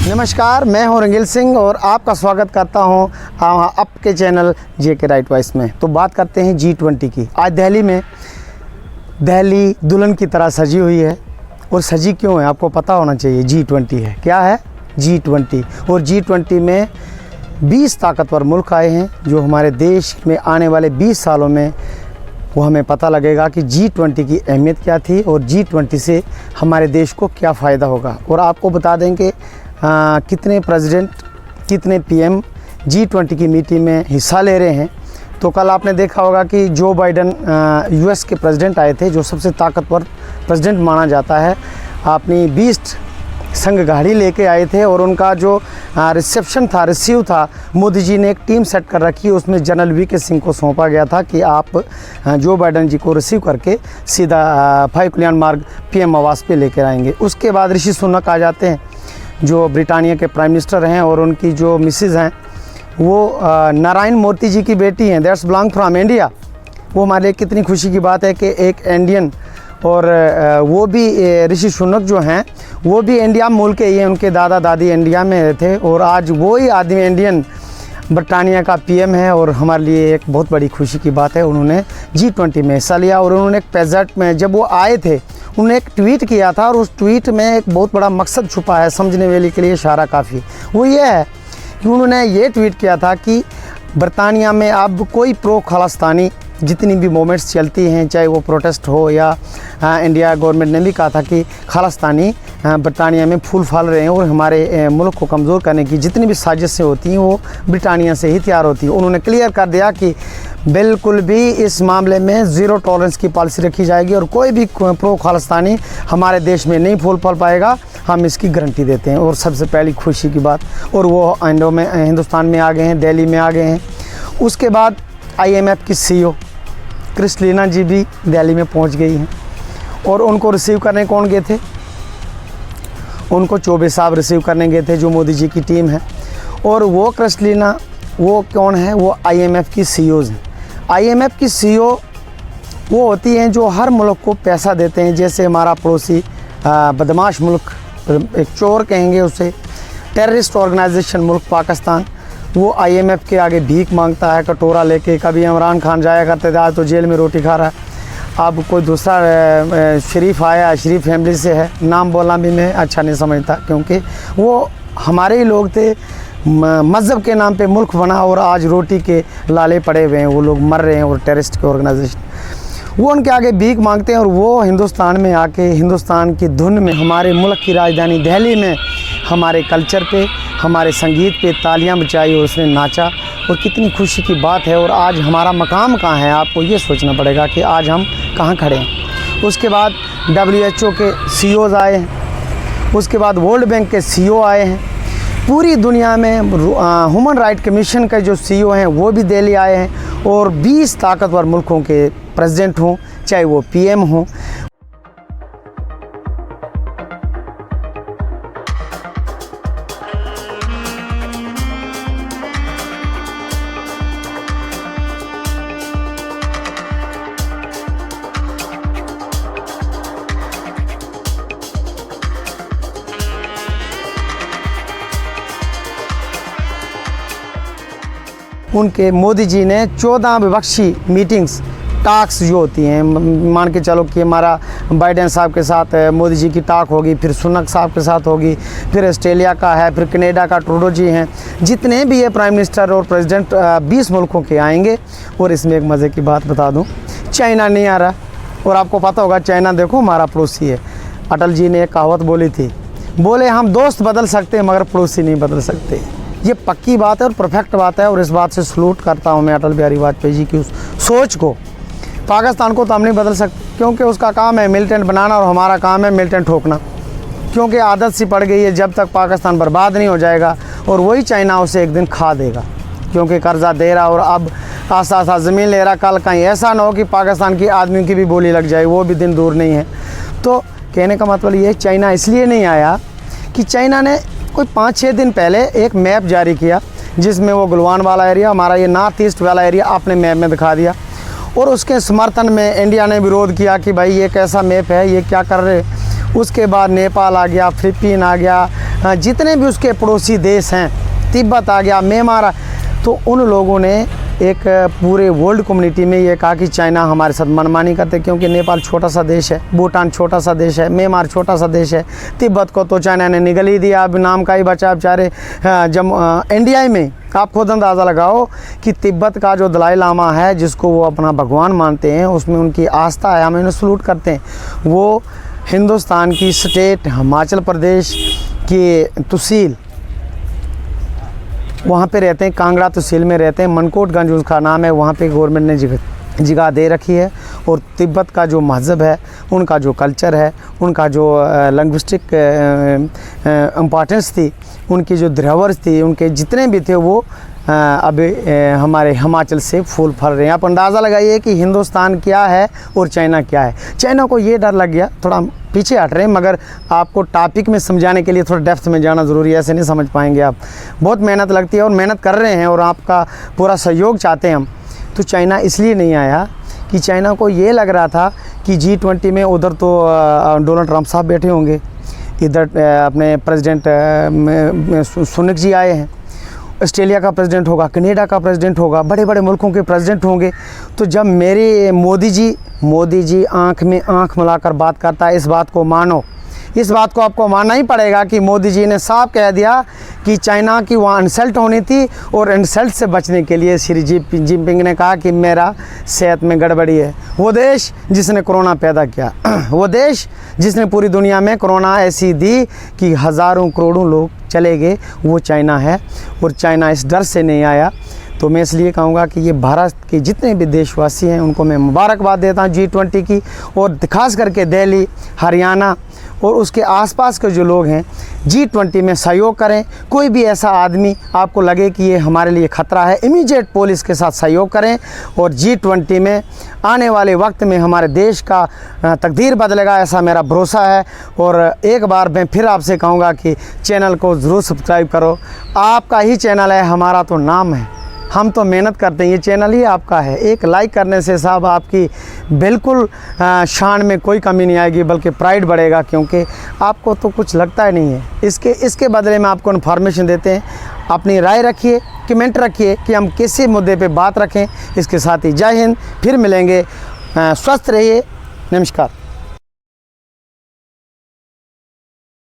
नमस्कार, मैं हूं रंगील सिंह और आपका स्वागत करता हूं आपके चैनल जेके राइट वॉइस में। तो बात करते हैं G20 की। आज दिल्ली दुल्हन की तरह सजी हुई है। और सजी क्यों है आपको पता होना चाहिए। G20 है, क्या है G20। और G20 में 20 ताकतवर मुल्क आए हैं जो हमारे देश में आने वाले 20 सालों में वो हमें पता लगेगा कि G20 की अहमियत क्या थी और G20 से हमारे देश को क्या फ़ायदा होगा। और आपको बता दें कि कितने प्रेसिडेंट कितने पीएम G20 की मीटिंग में हिस्सा ले रहे हैं। तो कल आपने देखा होगा कि जो बाइडन यूएस के प्रेसिडेंट आए थे, जो सबसे ताकतवर प्रेसिडेंट माना जाता है, अपनी 20 संग गाड़ी लेके आए थे। और उनका जो रिसीव था, मोदी जी ने एक टीम सेट कर रखी है, उसमें जनरल वीके सिंह को सौंपा गया था कि आप जो बाइडन जी को रिसीव करके सीधा 5 कल्याण मार्ग पीएम आवास पे लेकर आएंगे। उसके बाद ऋषि सुनक आ जाते हैं जो ब्रिटानिया के प्राइम मिनिस्टर हैं, और उनकी जो मिसेज हैं वो नारायण मूर्ति जी की बेटी हैं, दैट्स बिलोंग फ्रॉम इंडिया। वो हमारे लिए कितनी खुशी की बात है कि एक इंडियन, और वो भी ऋषि सुनक जो हैं वो भी इंडिया मूल के ही हैं, उनके दादा दादी इंडिया में थे। और आज वो ही आदमी इंडियन ब्रिटानिया का पीएम है, और हमारे लिए एक बहुत बड़ी खुशी की बात है। उन्होंने G20 में हिस्सा लिया। और उन्होंने एक पेजेंट में जब वो आए थे, उन्होंने एक ट्वीट किया था, और उस ट्वीट में एक बहुत बड़ा मकसद छुपा है, समझने वाले के लिए इशारा काफ़ी। वो ये है कि उन्होंने ये ट्वीट किया था कि बरतानिया में अब कोई प्रो खालिस्तानी जितनी भी मूवमेंट्स चलती हैं, चाहे वो प्रोटेस्ट हो या इंडिया गवर्नमेंट ने भी कहा था कि खालिस्तानी बरतानिया में फूल फाल रहे हैं, और हमारे मुल्क को कमज़ोर करने की जितनी भी साजिशें होती हैं वो ब्रिटानिया से ही तैयार होती हैं। उन्होंने क्लियर कर दिया कि बिल्कुल भी इस मामले में ज़ीरो टॉलरेंस की पॉलिसी रखी जाएगी, और कोई भी प्रो खालिस्तानी हमारे देश में नहीं फूल फल पाएगा, हम इसकी गारंटी देते हैं। और सबसे पहली खुशी की बात, और वो हिंदुस्तान में आ गए हैं, दिल्ली में आ गए हैं। उसके बाद IMF की CEO क्रिस्टलिना जी भी दिल्ली में पहुंच गई हैं, और उनको रिसीव करने कौन गए थे? उनको चौबे साहब रिसीव करने गए थे, जो मोदी जी की टीम है। और वो क्रिस्टलिना वो कौन है? वो IMF की CEOs हैं। IMF की CEO वो होती हैं जो हर मुल्क को पैसा देते हैं। जैसे हमारा पड़ोसी बदमाश मुल्क, एक चोर कहेंगे उसे, टेररिस्ट ऑर्गेनाइजेशन मुल्क पाकिस्तान, वो IMF के आगे भीख मांगता है कटोरा लेके। कभी इमरान खान जाया करते थे, आज तो जेल में रोटी खा रहा है। अब कोई दूसरा शरीफ आया, शरीफ फैमिली से है, नाम बोलना भी मैं अच्छा नहीं समझता, क्योंकि वो हमारे ही लोग थे। मज़हब के नाम पे मुल्क बना, और आज रोटी के लाले पड़े हुए हैं, वो लोग मर रहे हैं। और टेररिस्ट के ऑर्गेनाइजेशन वो उनके आगे भीख मांगते हैं, और वो हिंदुस्तान में आके हिंदुस्तान की धुन में, हमारे मुल्क की राजधानी दिल्ली में हमारे कल्चर पे, हमारे संगीत पे तालियां बजाई, और उसने नाचा। और कितनी खुशी की बात है। और आज हमारा मकाम कहाँ है, आपको ये सोचना पड़ेगा कि आज हम कहाँ खड़े हैं। उसके बाद WHO के CEOs आए हैं, उसके बाद वर्ल्ड बैंक के CEO आए हैं, पूरी दुनिया में ह्यूमन राइट कमीशन के जो CEO हैं वो भी दिल्ली आए हैं। और 20 ताकतवर मुल्कों के प्रेसिडेंट हों, चाहे वो PM हों। उनके मोदी जी ने 14 विपक्षी मीटिंग्स टॉक्स जो होती हैं, मान के चलो कि हमारा बाइडेन साहब के साथ मोदी जी की टॉक होगी, फिर सुनक साहब के साथ होगी, फिर ऑस्ट्रेलिया का है, फिर कनाडा का ट्रूडो जी हैं, जितने भी ये प्राइम मिनिस्टर और प्रेसिडेंट 20 मुल्कों के आएंगे। और इसमें एक मज़े की बात बता दूं, चाइना नहीं आ रहा। और आपको पता होगा चाइना देखो हमारा पड़ोसी है। अटल जी ने एक कहावत बोली थी, बोले हम दोस्त बदल सकते हैं मगर पड़ोसी नहीं बदल सकते। ये पक्की बात है और परफेक्ट बात है, और इस बात से सलूट करता हूँ मैं अटल बिहारी वाजपेयी जी की उस सोच को। पाकिस्तान को तो हम नहीं बदल सकते, क्योंकि उसका काम है मिलिटेंट बनाना, और हमारा काम है मिलिटेंट ठोकना। क्योंकि आदत सी पड़ गई है, जब तक पाकिस्तान बर्बाद नहीं हो जाएगा, और वही चाइना उसे एक दिन खा देगा, क्योंकि कर्जा दे रहा और अब आस्ता आस्ता ज़मीन ले रहा। कल कहीं ऐसा ना हो कि पाकिस्तान की आदमियों की भी बोली लग जाए, वो भी दिन दूर नहीं है। तो कहने का मतलब ये, चाइना इसलिए नहीं आया कि चाइना ने कोई 5-6 दिन पहले एक मैप जारी किया, जिसमें वो गलवान वाला एरिया, हमारा ये नॉर्थ ईस्ट वाला एरिया आपने मैप में दिखा दिया। और उसके समर्थन में इंडिया ने विरोध किया कि भाई ये कैसा मैप है, ये क्या कर रहे। उसके बाद नेपाल आ गया, फिलीपीन आ गया, जितने भी उसके पड़ोसी देश हैं, तिब्बत आ गया, म्यांमार, तो उन लोगों ने एक पूरे वर्ल्ड कम्युनिटी में ये कहा कि चाइना हमारे साथ मनमानी करते, क्योंकि नेपाल छोटा सा देश है, भूटान छोटा सा देश है, म्यांमार छोटा सा देश है, तिब्बत को तो चाइना ने निगल ही दिया, अब नाम का ही बचा बेचारे। इंडिया में आप खुद अंदाज़ा लगाओ कि तिब्बत का जो दलाई लामा है, जिसको वो अपना भगवान मानते हैं, उसमें उनकी आस्था है, हम उन्हें सलूट करते हैं। वो हिंदुस्तान की स्टेट हिमाचल प्रदेश की तहसील, वहाँ पे रहते हैं, कांगड़ा तहसील में रहते हैं, मनकोटगंज उसका नाम है, वहाँ पे गवर्नमेंट ने जगह दे रखी है। और तिब्बत का जो मज़हब है, उनका जो कल्चर है, उनका जो लैंग्विस्टिक इम्पॉर्टेंस थी, उनकी जो धरोहर थी, उनके जितने भी थे वो अभी हमारे हिमाचल से फूल फल रहे हैं। आप अंदाज़ा लगाइए कि हिंदुस्तान क्या है और चाइना क्या है। चाइना को ये डर लग गया, थोड़ा पीछे हट रहे हैं, मगर आपको टॉपिक में समझाने के लिए थोड़ा डेप्थ में जाना ज़रूरी है, ऐसे नहीं समझ पाएंगे आप। बहुत मेहनत लगती है और मेहनत कर रहे हैं और आपका पूरा सहयोग चाहते हैं हम। तो चाइना इसलिए नहीं आया कि चाइना को ये लग रहा था कि G20 में उधर तो डोनाल्ड ट्रंप साहब बैठे होंगे, इधर अपने प्रेसिडेंट सुनक जी आए हैं, ऑस्ट्रेलिया का प्रेसिडेंट होगा, कनाडा का प्रेसिडेंट होगा, बड़े बड़े मुल्कों के प्रेसिडेंट होंगे। तो जब मेरे मोदी जी आंख में आंख मिलाकर बात करता है, इस बात को मानो, इस बात को आपको मानना ही पड़ेगा कि मोदी जी ने साफ कह दिया कि चाइना की वहाँ इंसल्ट होनी थी और इंसल्ट से बचने के लिए शी जिनपिंग ने कहा कि मेरा सेहत में गड़बड़ी है। वो देश जिसने कोरोना पैदा किया, वो देश जिसने पूरी दुनिया में कोरोना ऐसी दी कि हज़ारों करोड़ों लोग चले गए, वो चाइना है। और चाइना इस डर से नहीं आया। तो मैं इसलिए कहूँगा कि ये भारत के जितने भी देशवासी हैं, उनको मैं मुबारकबाद देता हूँ G20 की, और ख़ास करके दिल्ली, हरियाणा और उसके आसपास के जो लोग हैं G20 में सहयोग करें। कोई भी ऐसा आदमी आपको लगे कि ये हमारे लिए ख़तरा है, इमीडिएट पुलिस के साथ सहयोग करें। और G20 में आने वाले वक्त में हमारे देश का तकदीर बदलेगा, ऐसा मेरा भरोसा है। और एक बार मैं फिर आपसे कहूँगा कि चैनल को ज़रूर सब्सक्राइब करो। आपका ही चैनल है, हमारा तो नाम है, हम तो मेहनत करते हैं, ये चैनल ही आपका है। एक लाइक करने से साहब आपकी बिल्कुल शान में कोई कमी नहीं आएगी, बल्कि प्राइड बढ़ेगा, क्योंकि आपको तो कुछ लगता ही नहीं है। इसके बदले में आपको इन्फॉर्मेशन देते हैं। अपनी राय रखिए, कमेंट रखिए कि हम किस मुद्दे पे बात रखें। इसके साथ ही जय हिंद, फिर मिलेंगे, स्वस्थ रहिए, नमस्कार।